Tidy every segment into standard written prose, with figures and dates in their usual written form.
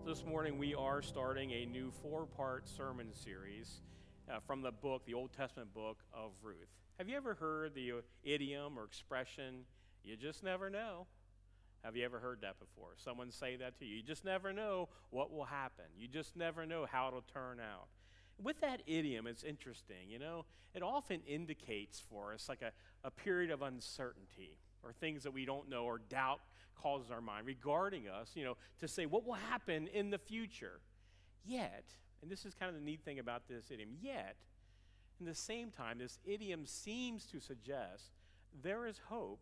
This morning we are starting a new 4-part sermon series from the Old Testament book of Ruth. Have you ever heard the idiom or expression, you just never know? Have you ever heard that before? Someone say that to you. You just never know what will happen. You just never know how it'll turn out. With that idiom, it's interesting, it often indicates for us like a period of uncertainty or things that we don't know or doubt causes our mind regarding us, to say what will happen in the future. Yet, and this is kind of the neat thing about this idiom, yet, in the same time, this idiom seems to suggest there is hope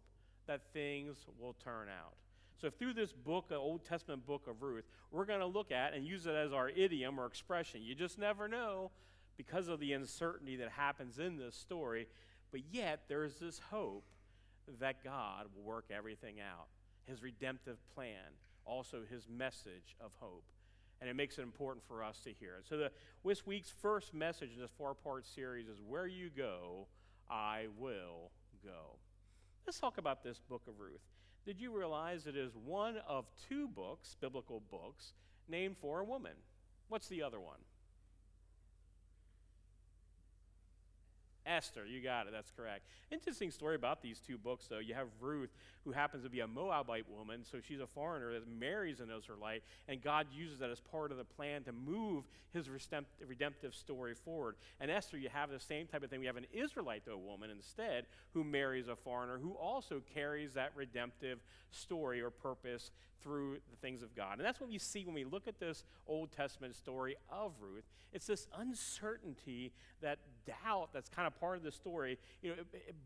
that things will turn out. So through this book, the Old Testament book of Ruth, we're going to look at and use it as our idiom or expression. You just never know because of the uncertainty that happens in this story, but yet there is this hope that God will work everything out. His redemptive plan, also his message of hope. And it makes it important for us to hear it. So this week's first message in this 4-part series is where you go, I will go. Let's talk about this book of Ruth. Did you realize it is one of 2 books, biblical books, named for a woman? What's the other one? Esther, you got it, that's correct. Interesting story about these 2 books, though. You have Ruth, who happens to be a Moabite woman, so she's a foreigner that marries an Israelite, and God uses that as part of the plan to move his redemptive story forward. And Esther, you have the same type of thing. We have an Israelite, though, woman instead, who marries a foreigner, who also carries that redemptive story or purpose through the things of God. And that's what we see when we look at this Old Testament story of Ruth. It's this uncertainty, that doubt that's kind of part of the story,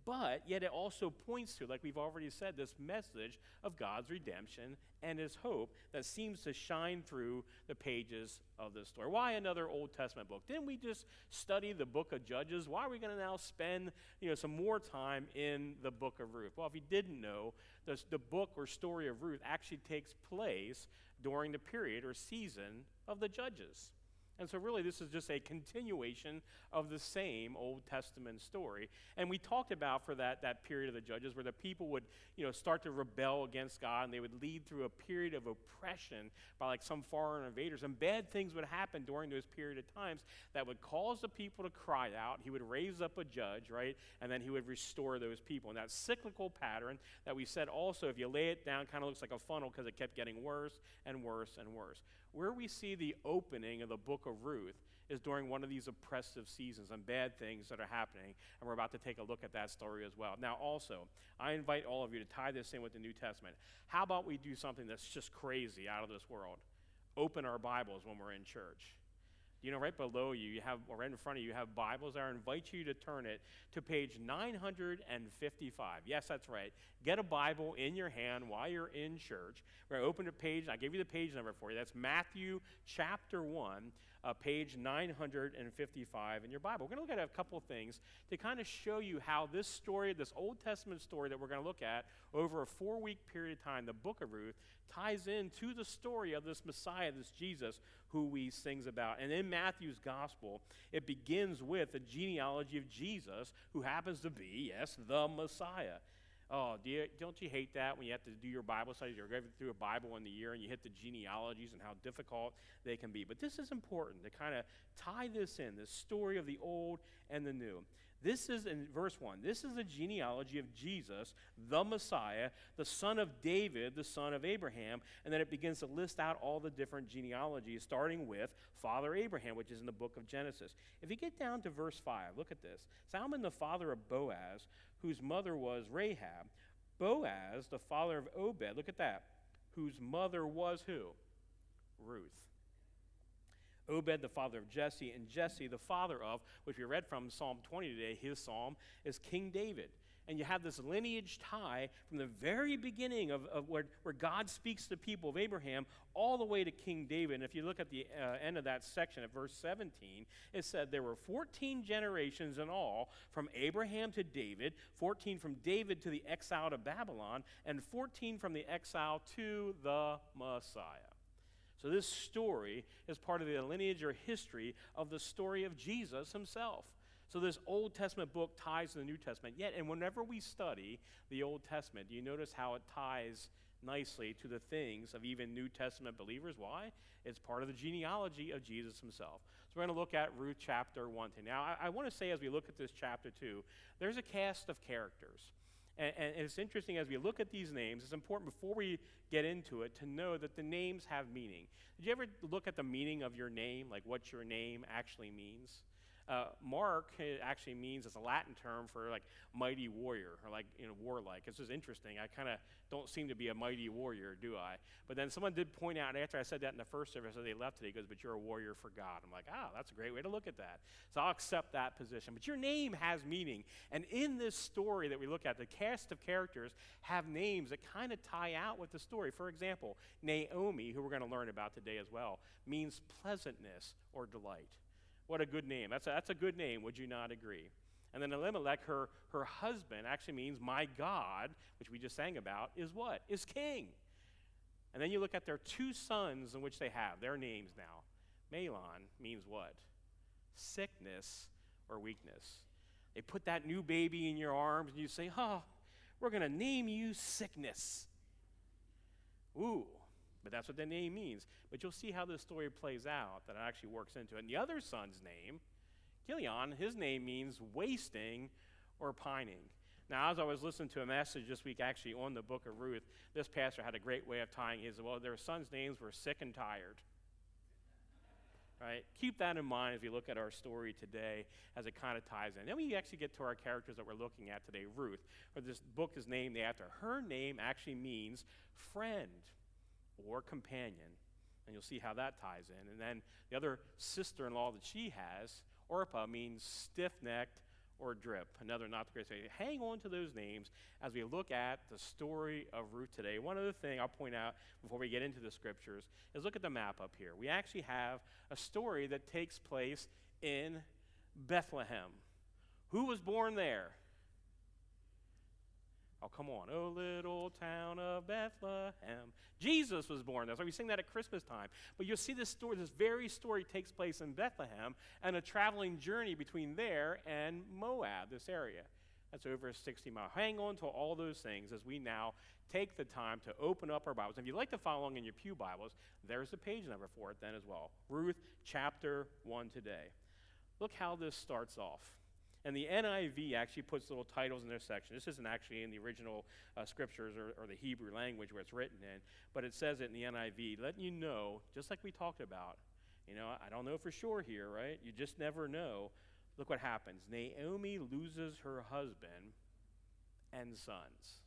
but yet it also points to, like we've already said, this message of God's redemption and his hope that seems to shine through the pages of this story. Why another Old Testament book? Didn't we just study the book of Judges? Why are we going to now spend some more time in the book of Ruth? Well, if you didn't know, the book or story of Ruth actually takes place during the period or season of the Judges. And so really this is just a continuation of the same Old Testament story. And we talked about for that period of the Judges where the people would start to rebel against God, and they would lead through a period of oppression by like some foreign invaders. And bad things would happen during those period of times that would cause the people to cry out. He would raise up a judge, right? And then he would restore those people. And that cyclical pattern that we said also, if you lay it down, kind of looks like a funnel because it kept getting worse and worse and worse. Where we see the opening of the book of Ruth is during one of these oppressive seasons and bad things that are happening, and we're about to take a look at that story as well. Now also, I invite all of you to tie this in with the New Testament. How about we do something that's just crazy, out of this world? Open our Bibles when we're in church. Right below you have, or right in front of you, have Bibles there. I invite you to turn it to page 955. Yes, that's right. Get a Bible in your hand while you're in church. We're going to open the page. I gave you the page number for you. That's Matthew chapter 1, page 955 in your Bible. We're going to look at a couple of things to kind of show you how this story, this Old Testament story that we're going to look at over a 4-week period of time, the book of Ruth, ties into the story of this Messiah, this Jesus, who we sings about. And in Matthew's gospel, it begins with the genealogy of Jesus, who happens to be, yes, the Messiah. Oh, don't you hate that when you have to do your Bible studies? You're going through a Bible in the year and you hit the genealogies and how difficult they can be. But this is important to kind of tie this in, this story of the old and the new. This is, in verse 1, this is the genealogy of Jesus, the Messiah, the son of David, the son of Abraham. And then it begins to list out all the different genealogies, starting with Father Abraham, which is in the book of Genesis. If you get down to verse 5, look at this. Salmon, the father of Boaz, whose mother was Rahab. Boaz, the father of Obed, look at that, whose mother was who? Ruth. Obed, the father of Jesse, and Jesse, the father of, which we read from Psalm 20 today, his psalm, is King David. And you have this lineage tie from the very beginning of where God speaks to the people of Abraham all the way to King David. And if you look at the end of that section at verse 17, it said there were 14 generations in all from Abraham to David, 14 from David to the exile to Babylon, and 14 from the exile to the Messiah. So this story is part of the lineage or history of the story of Jesus himself. So this Old Testament book ties to the New Testament. Yet, and whenever we study the Old Testament, do you notice how it ties nicely to the things of even New Testament believers. Why? It's part of the genealogy of Jesus himself. So we're going to look at Ruth chapter 1 today. Now, I want to say as we look at this chapter 2, there's a cast of characters. And it's interesting as we look at these names, it's important before we get into it to know that the names have meaning. Did you ever look at the meaning of your name, like what your name actually means? Mark actually means, it's a Latin term for like mighty warrior or like, warlike. It's just interesting. I kind of don't seem to be a mighty warrior, do I? But then someone did point out after I said that in the first service as they left today, he goes, but you're a warrior for God. I'm like, that's a great way to look at that. So I'll accept that position. But your name has meaning. And in this story that we look at, the cast of characters have names that kind of tie out with the story. For example, Naomi, who we're going to learn about today as well, means pleasantness or delight. What a good name. That's a good name, would you not agree? And then Elimelech, her husband, actually means my God, which we just sang about, is what? Is king. And then you look at their two sons in which they have, their names now. Mahlon means what? Sickness or weakness. They put that new baby in your arms and you say, we're going to name you Sickness. Ooh. But that's what the name means. But you'll see how this story plays out, that it actually works into it. And the other son's name, Kilion, his name means wasting or pining. Now, as I was listening to a message this week actually on the book of Ruth, this pastor had a great way of tying his. Well, their sons' names were Sick and Tired. Right? Keep that in mind as we look at our story today as it kind of ties in. Then we actually get to our characters that we're looking at today, Ruth. Or this book is named after. Her name actually means friend or companion, and you'll see how that ties in. And then the other sister-in-law that she has, Orpah, means stiff-necked or drip. Another not the greatest way. Hang on to those names as we look at the story of Ruth today. One other thing I'll point out before we get into the scriptures is look at the map up here. We actually have a story that takes place in Bethlehem. Who was born there? Oh, come on. Oh, little town of Bethlehem. Jesus was born there. So we sing that at Christmas time. But you'll see this story, this very story takes place in Bethlehem and a traveling journey between there and Moab, this area. That's over 60 miles. Hang on to all those things as we now take the time to open up our Bibles. If you'd like to follow along in your pew Bibles, there's the page number for it then as well. Ruth chapter 1 today. Look how this starts off. And the NIV actually puts little titles in their section. This isn't actually in the original scriptures or the Hebrew language where it's written in, but it says it in the NIV, letting you know, just like we talked about. I don't know for sure here, right? You just never know. Look what happens. Naomi loses her husband and sons.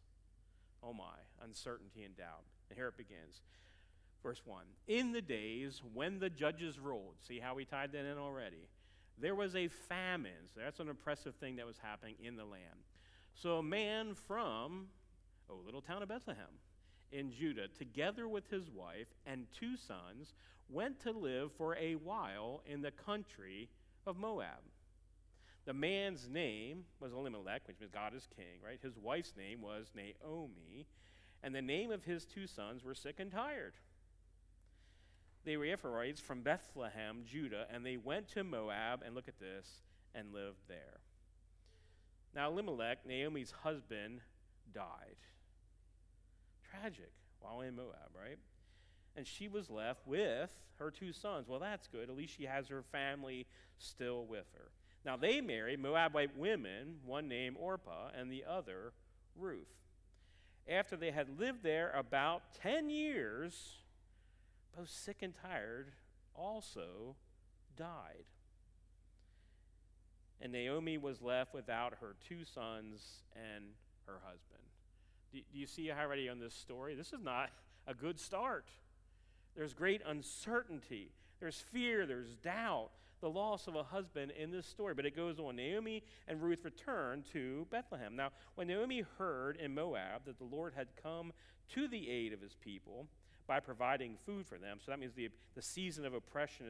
Oh my, uncertainty and doubt. And here it begins. Verse 1. In the days when the judges ruled, see how we tied that in already? There was a famine. So that's an impressive thing that was happening in the land. So a man from, little town of Bethlehem in Judah, together with his wife and two sons, went to live for a while in the country of Moab. The man's name was Elimelech, which means God is king, right? His wife's name was Naomi, and the name of his two sons were Sick and Tired. They were Ephraimites from Bethlehem, Judah, and they went to Moab, and look at this, and lived there. Now Elimelech, Naomi's husband, died. Tragic, while in Moab, right? And she was left with her two sons. Well, that's good. At least she has her family still with her. Now they married Moabite women, one named Orpah and the other Ruth. After they had lived there about 10 years, both Sick and Tired also died. And Naomi was left without her two sons and her husband. Do you see already on this story? This is not a good start. There's great uncertainty. There's fear. There's doubt. The loss of a husband in this story. But it goes on. Naomi and Ruth returned to Bethlehem. Now, when Naomi heard in Moab that the Lord had come to the aid of his people by providing food for them, so that means the season of oppression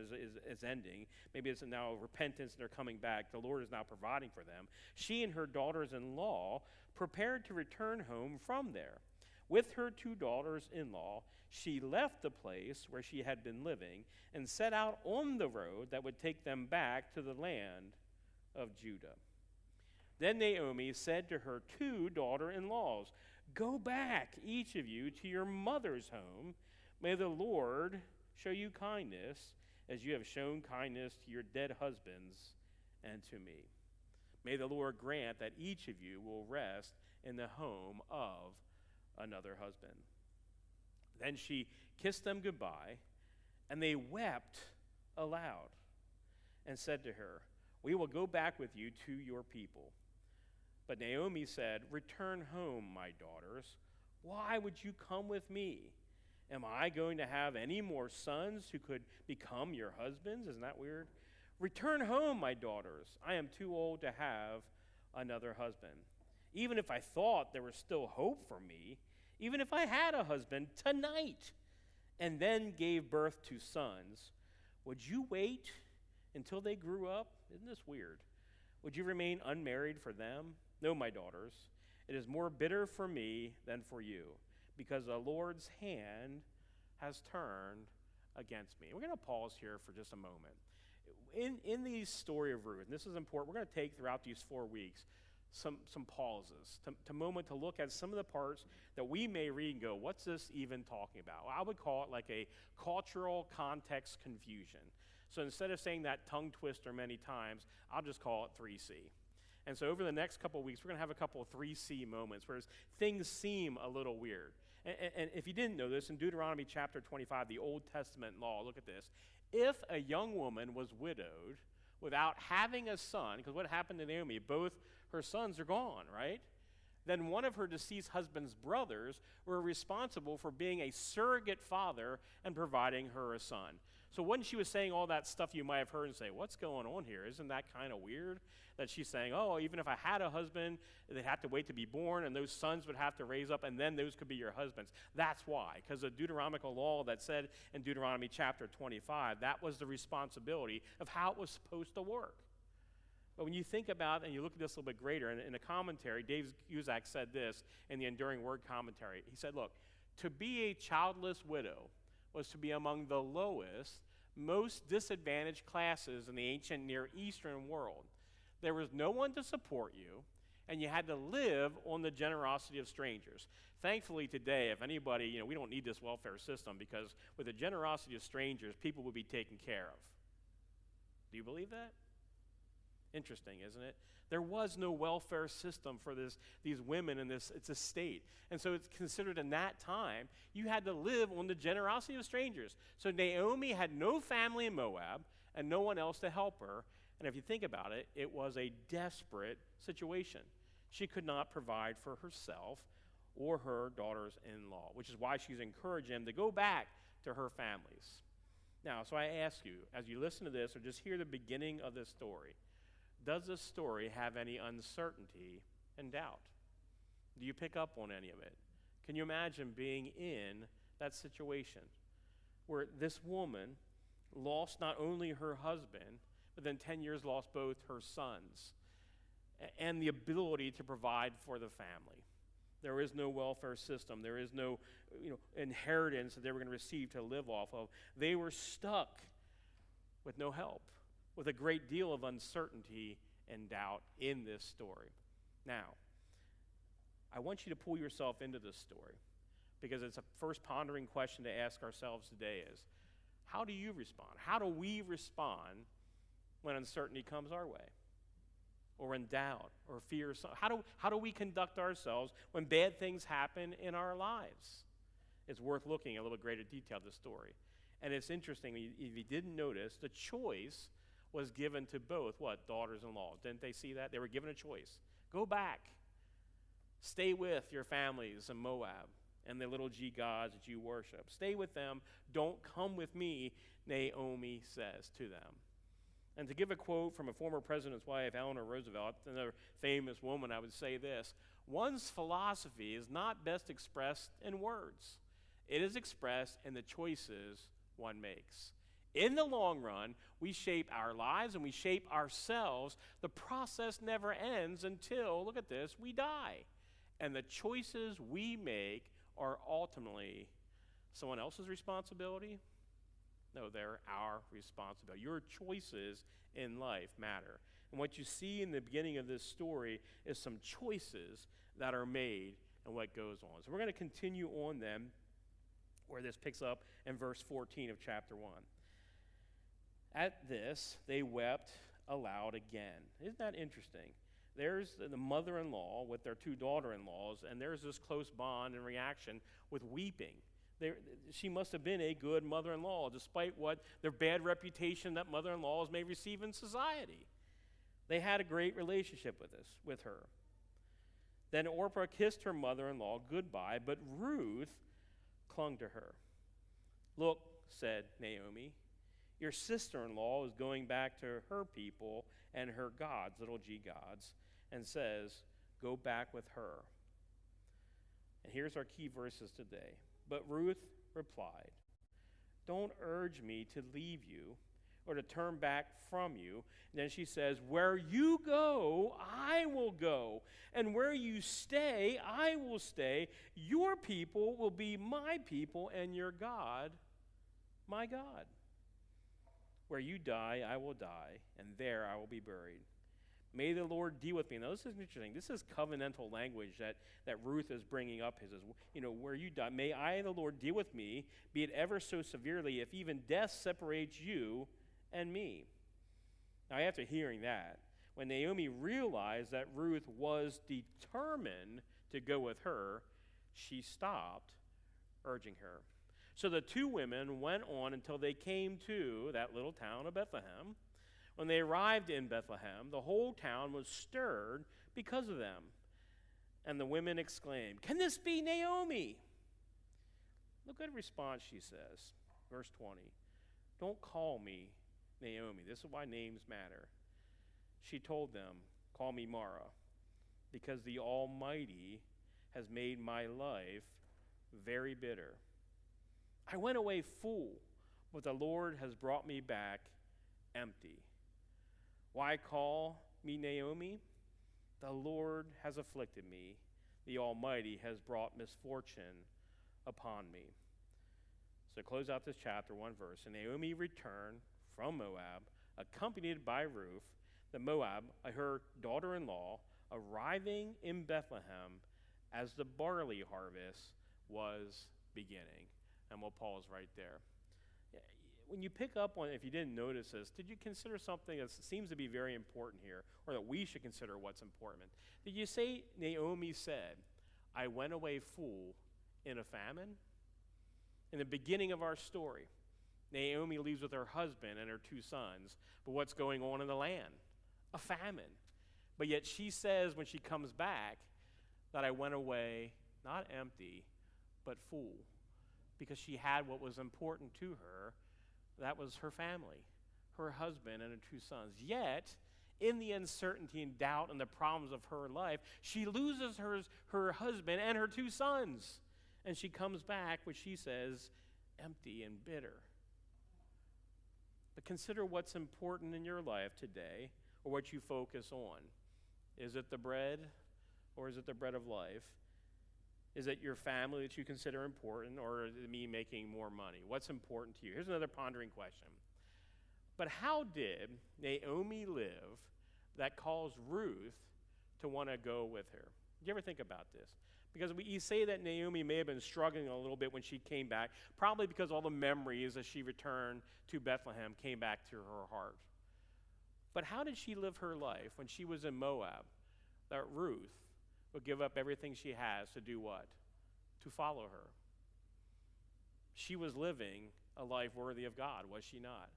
is ending. Maybe it's now repentance and they're coming back. The Lord is now providing for them. She and her daughters-in-law prepared to return home from there. With her two daughters-in-law, she left the place where she had been living and set out on the road that would take them back to the land of Judah. Then Naomi said to her two daughter-in-laws, Go back, each of you, to your mother's home. May the Lord show you kindness as you have shown kindness to your dead husbands and to me. May the Lord grant that each of you will rest in the home of another husband." Then she kissed them goodbye, and they wept aloud and said to her, "We will go back with you to your people." But Naomi said, "Return home, my daughters. Why would you come with me? Am I going to have any more sons who could become your husbands?" Isn't that weird? "Return home, my daughters. I am too old to have another husband. Even if I thought there was still hope for me, even if I had a husband tonight and then gave birth to sons, would you wait until they grew up?" Isn't this weird? "Would you remain unmarried for them? No, my daughters, it is more bitter for me than for you, because the Lord's hand has turned against me." We're going to pause here for just a moment. In the story of Ruth, and this is important, we're going to take throughout these 4 weeks some pauses, to moment to look at some of the parts that we may read and go, what's this even talking about? Well, I would call it like a cultural context confusion. So instead of saying that tongue twister many times, I'll just call it 3C. And so over the next couple of weeks, we're going to have a couple of 3C moments where things seem a little weird. And if you didn't know this, in Deuteronomy chapter 25, the Old Testament law, look at this. If a young woman was widowed without having a son, because what happened to Naomi, both her sons are gone, right? Then one of her deceased husband's brothers were responsible for being a surrogate father and providing her a son. So when she was saying all that stuff, you might have heard and say, what's going on here? Isn't that kind of weird? That she's saying, oh, even if I had a husband, they'd have to wait to be born, and those sons would have to raise up, and then those could be your husbands. That's why, because the Deuteronomical law that said in Deuteronomy chapter 25, that was the responsibility of how it was supposed to work. But when you think about, and you look at this a little bit greater, and in a commentary, Dave Uzak said this in the Enduring Word commentary. He said, look, to be a childless widow was to be among the lowest, most disadvantaged classes in the ancient Near Eastern world. There was no one to support you, and you had to live on the generosity of strangers. Thankfully today, if anybody, we don't need this welfare system, because with the generosity of strangers, people would be taken care of. Do you believe that? Interesting, isn't it? There was no welfare system for these women in this estate. And so it's considered in that time, you had to live on the generosity of strangers. So Naomi had no family in Moab and no one else to help her. And if you think about it, it was a desperate situation. She could not provide for herself or her daughters-in-law, which is why she's encouraging them to go back to her families. Now, so I ask you, as you listen to this or just hear the beginning of this story, does this story have any uncertainty and doubt? Do you pick up on any of it? Can you imagine being in that situation where this woman lost not only her husband, but then 10 years lost both her sons and the ability to provide for the family? There is no welfare system. There is no inheritance that they were going to receive to live off of. They were stuck with no help, with a great deal of uncertainty and doubt in this story. Now, I want you to pull yourself into this story, because it's a first pondering question to ask ourselves today is, how do you respond? How do we respond when uncertainty comes our way, or in doubt, or fear? How do we conduct ourselves when bad things happen in our lives? It's worth looking at a little greater detail of the story. And it's interesting, if you didn't notice, the choice was given to both, daughters-in-law. Didn't they see that? They were given a choice. Go back. Stay with your families in Moab and the little g gods that you worship. Stay with them. Don't come with me, Naomi says to them. And to give a quote from a former president's wife, Eleanor Roosevelt, another famous woman, I would say this: one's philosophy is not best expressed in words. It is expressed in the choices one makes. In the long run, we shape our lives and we shape ourselves. The process never ends until, look at this, we die. And the choices we make are ultimately someone else's responsibility? No, they're our responsibility. Your choices in life matter. And what you see in the beginning of this story is some choices that are made and what goes on. So we're going to continue on then where this picks up in verse 14 of chapter 1. At this, they wept aloud again. Isn't that interesting? There's the mother-in-law with their two daughter-in-laws, and there's this close bond and reaction with weeping. She must have been a good mother-in-law, despite what their bad reputation that mother-in-laws may receive in society. They had a great relationship with her. Then Orpah kissed her mother-in-law goodbye, but Ruth clung to her. "Look," said Naomi, "your sister-in-law is going back to her people and her gods," little g gods, and says, "Go back with her." And here's our key verses today. But Ruth replied, "Don't urge me to leave you or to turn back from you." And then she says, "Where you go, I will go, and where you stay, I will stay. Your people will be my people, and your God, my God. Where you die, I will die, and there I will be buried. May the Lord deal with me." Now, this is interesting. This is covenantal language that Ruth is bringing up. Where you die, may I, the Lord, deal with me, be it ever so severely, if even death separates you and me. Now, after hearing that, when Naomi realized that Ruth was determined to go with her, she stopped urging her. So the two women went on until they came to that little town of Bethlehem. When they arrived in Bethlehem, the whole town was stirred because of them. And the women exclaimed, "Can this be Naomi?" Look at the response she says. Verse 20. "Don't call me Naomi." This is why names matter. She told them, "Call me Mara, because the Almighty has made my life very bitter. I went away full, but the Lord has brought me back empty. Why call me Naomi? The Lord has afflicted me. The Almighty has brought misfortune upon me." So close out this chapter, one verse. "And Naomi returned from Moab, accompanied by Ruth, the Moab, her daughter-in-law, arriving in Bethlehem as the barley harvest was beginning." And we'll pause right there. When you pick up on, if you didn't notice this, did you consider something that seems to be very important here, or that we should consider what's important? Did you say Naomi said, "I went away full in a famine"? In the beginning of our story, Naomi leaves with her husband and her two sons, but what's going on in the land? A famine. But yet she says when she comes back that I went away not empty, but full, because she had what was important to her. That was her family, her husband and her two sons. Yet, in the uncertainty and doubt and the problems of her life, she loses her husband and her two sons. And she comes back, which she says, empty and bitter. But consider what's important in your life today, or what you focus on. Is it the bread, or is it the bread of life? Is it your family that you consider important, or is it me making more money? What's important to you? Here's another pondering question. But how did Naomi live that caused Ruth to want to go with her? Do you ever think about this? Because you say that Naomi may have been struggling a little bit when she came back, probably because all the memories as she returned to Bethlehem came back to her heart. But how did she live her life when she was in Moab, that Ruth would give up everything she has to do what? To follow her. She was living a life worthy of God, was she not?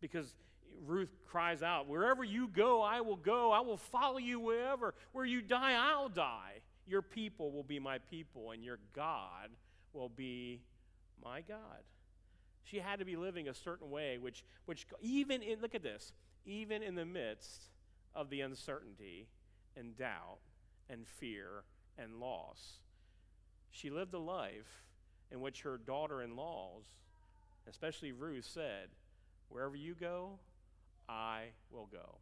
Because Ruth cries out, "Wherever you go, I will go. I will follow you wherever. Where you die, I'll die. Your people will be my people, and your God will be my God." She had to be living a certain way, which even in, look at this, even in the midst of the uncertainty and doubt and fear and loss, she lived a life in which her daughter-in-laws, especially Ruth, said, "Wherever you go, I will go."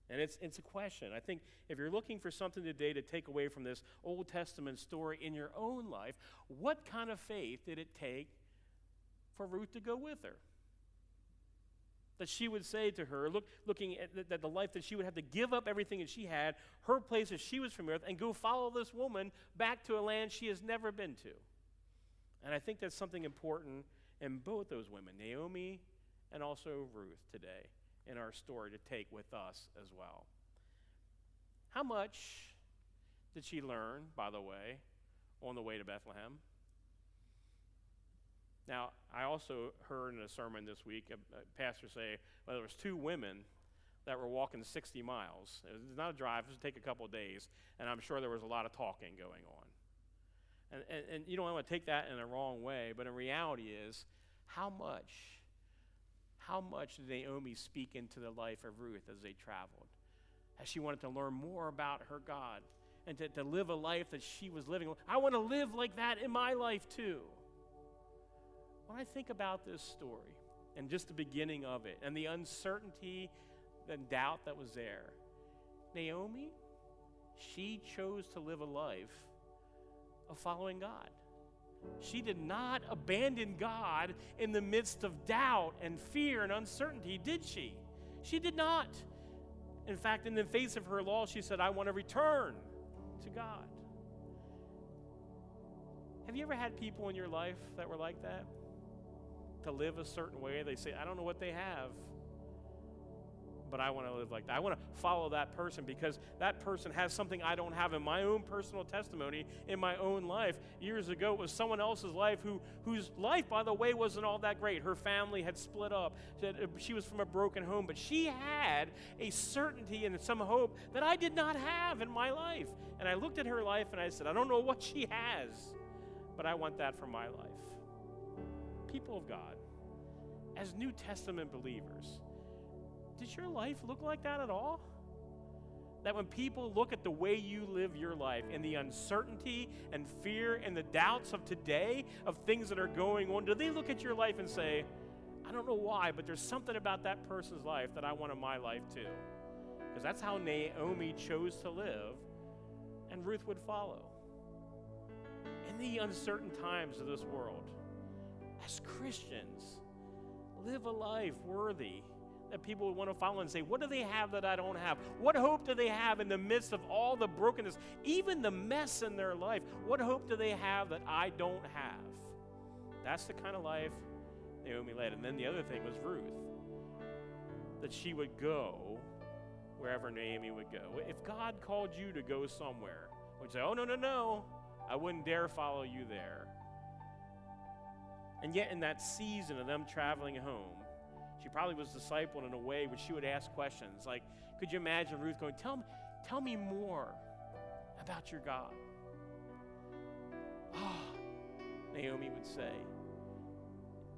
And it's a question. I think if you're looking for something today to take away from this Old Testament story in your own life, what kind of faith did it take for Ruth to go with her? that she would say to her, looking at the life that she would have to give up everything that she had, her place as she was familiar with, and go follow this woman back to a land she has never been to. And I think that's something important in both those women, Naomi and also Ruth, today in our story to take with us as well. How much did she learn, by the way, on the way to Bethlehem? Now, I also heard in a sermon this week a pastor say, well, there was two women that were walking 60 miles. It was not a drive, it would take a couple of days, and I'm sure there was a lot of talking going on. And you don't want to take that in a wrong way, but in reality is, how much did Naomi speak into the life of Ruth as they traveled? As she wanted to learn more about her God and to live a life that she was living. I want to live like that in my life too. When I think about this story and just the beginning of it and the uncertainty and doubt that was there, Naomi, she chose to live a life of following God. She did not abandon God in the midst of doubt and fear and uncertainty, did she? She did not. In fact, in the face of her loss, she said, I want to return to God. Have you ever had people in your life that were like that? To live a certain way, they say, I don't know what they have, but I want to live like that. I want to follow that person because that person has something I don't have in my own personal testimony in my own life. Years ago, it was someone else's life whose life, by the way, wasn't all that great. Her family had split up. She was from a broken home, but she had a certainty and some hope that I did not have in my life. And I looked at her life and I said, I don't know what she has, but I want that for my life. People of God, as New Testament believers, does your life look like that at all? That when people look at the way you live your life and the uncertainty and fear and the doubts of today, of things that are going on, do they look at your life and say, I don't know why, but there's something about that person's life that I want in my life too? Because that's how Naomi chose to live, and Ruth would follow. In the uncertain times of this world, as Christians, live a life worthy that people would want to follow and say, what do they have that I don't have? What hope do they have in the midst of all the brokenness, even the mess in their life? What hope do they have that I don't have? That's the kind of life Naomi led. And then the other thing was Ruth, that she would go wherever Naomi would go. If God called you to go somewhere, would say, oh, no, I wouldn't dare follow you there. And yet in that season of them traveling home, she probably was discipled in a way where she would ask questions. Like, could you imagine Ruth going, tell me more about your God? Naomi would say,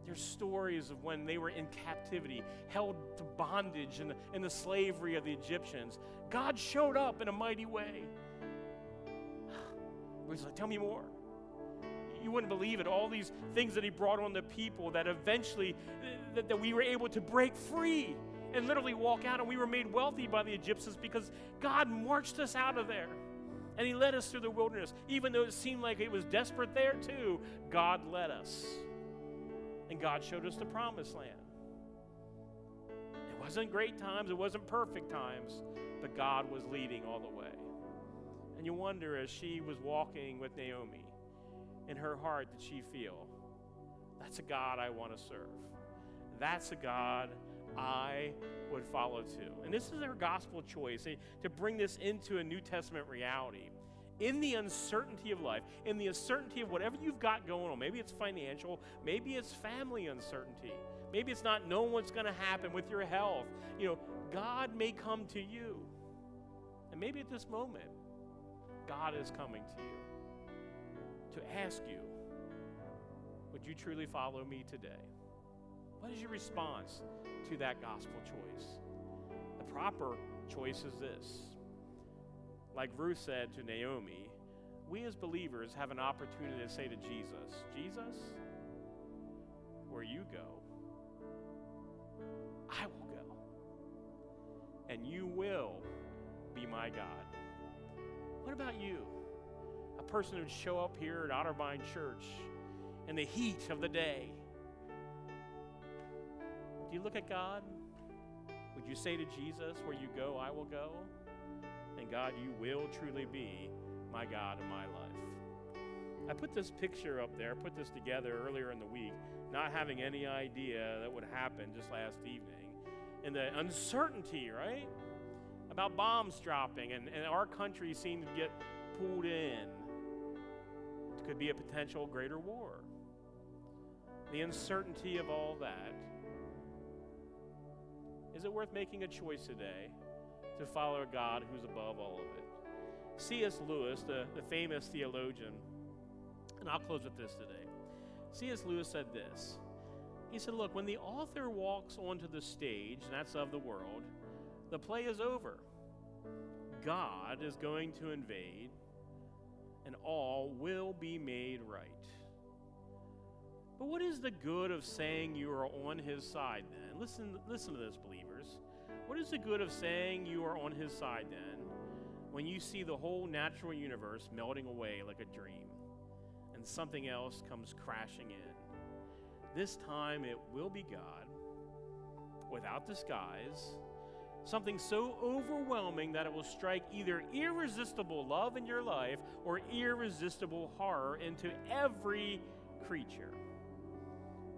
there's stories of when they were in captivity, held to bondage in the slavery of the Egyptians. God showed up in a mighty way. Ruth's like, tell me more. You wouldn't believe it, all these things that he brought on the people that eventually, that we were able to break free and literally walk out, and we were made wealthy by the Egyptians because God marched us out of there. And he led us through the wilderness. Even though it seemed like it was desperate there too, God led us. And God showed us the promised land. It wasn't great times, it wasn't perfect times, but God was leading all the way. And you wonder, as she was walking with Naomi, in her heart, did she feel, that's a God I want to serve. That's a God I would follow too. And this is her gospel choice, to bring this into a New Testament reality. In the uncertainty of life, in the uncertainty of whatever you've got going on, maybe it's financial, maybe it's family uncertainty, maybe it's not knowing what's going to happen with your health. God may come to you. And maybe at this moment, God is coming to you to ask you, would you truly follow me today? What is your response to that gospel choice? The proper choice is this. Like Ruth said to Naomi, we as believers have an opportunity to say to Jesus, Jesus, where you go, I will go. And you will be my God. What about you? A person who'd show up here at Otterbein Church in the heat of the day. Do you look at God Would you say to Jesus, where you go, I will go? And God, you will truly be my God in my life. I put this picture up there, put this together earlier in the week, not having any idea that would happen just last evening. And the uncertainty, right? About bombs dropping and our country seemed to get pulled in. It could be a potential greater war. The uncertainty of all that. Is it worth making a choice today to follow a God who's above all of it? C.S. Lewis, the famous theologian, and I'll close with this today. C.S. Lewis said this. He said, look, when the author walks onto the stage, and that's of the world, the play is over. God is going to invade, and all will be made right. But what is the good of saying you are on his side then? Listen to this, believers. What is the good of saying you are on his side then when you see the whole natural universe melting away like a dream and something else comes crashing in? This time it will be God, without disguise, something so overwhelming that it will strike either irresistible love in your life or irresistible horror into every creature.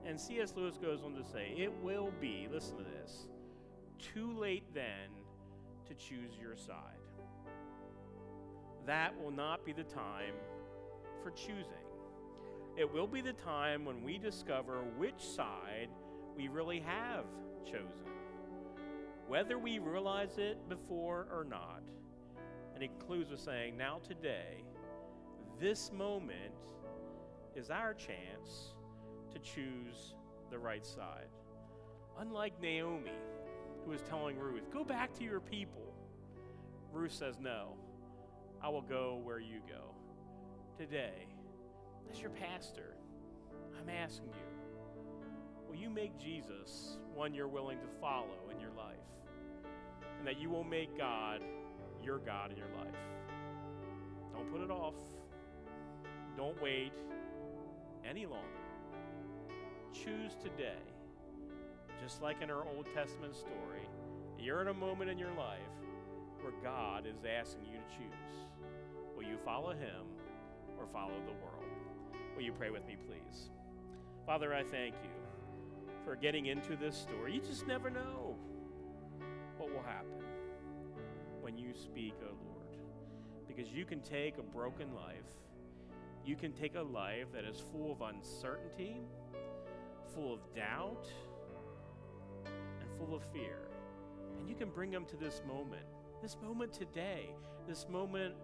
And C.S. Lewis goes on to say, it will be, listen to this, too late then to choose your side. That will not be the time for choosing. It will be the time when we discover which side we really have chosen, whether we realize it before or not. And he concludes with saying, now today, this moment is our chance to choose the right side. Unlike Naomi, who was telling Ruth, go back to your people, Ruth says, no, I will go where you go. Today, as your pastor, I'm asking you, will you make Jesus one you're willing to follow in your life? And that you will make God your God in your life. Don't put it off. Don't wait any longer. Choose today, just like in our Old Testament story, you're in a moment in your life where God is asking you to choose. Will you follow him or follow the world? Will you pray with me, please? Father, I thank you for getting into this story. You just never know what will happen when you speak, oh Lord, because you can take a broken life, you can take a life that is full of uncertainty, full of doubt, and full of fear. And you can bring them to this moment today, this moment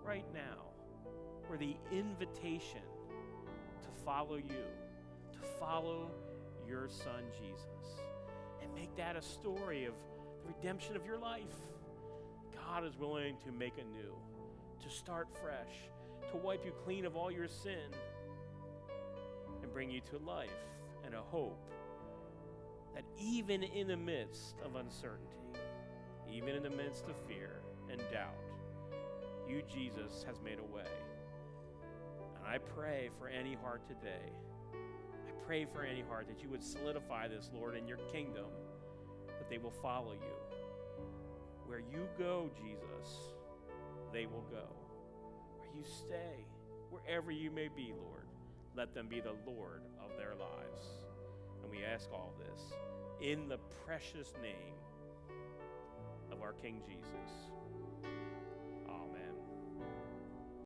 right now, where the invitation to follow you, to follow your son Jesus, and make that a story of the redemption of your life. God is willing to make anew, to start fresh, to wipe you clean of all your sin, and bring you to life and a hope that even in the midst of uncertainty, even in the midst of fear and doubt, you, Jesus, has made a way. And I pray for any heart today, I pray for any heart that you would solidify this, Lord, in your kingdom, that they will follow you. Where you go, Jesus, they will go. Where you stay, wherever you may be, Lord, let them be the Lord of their lives. And we ask all this in the precious name of our King Jesus.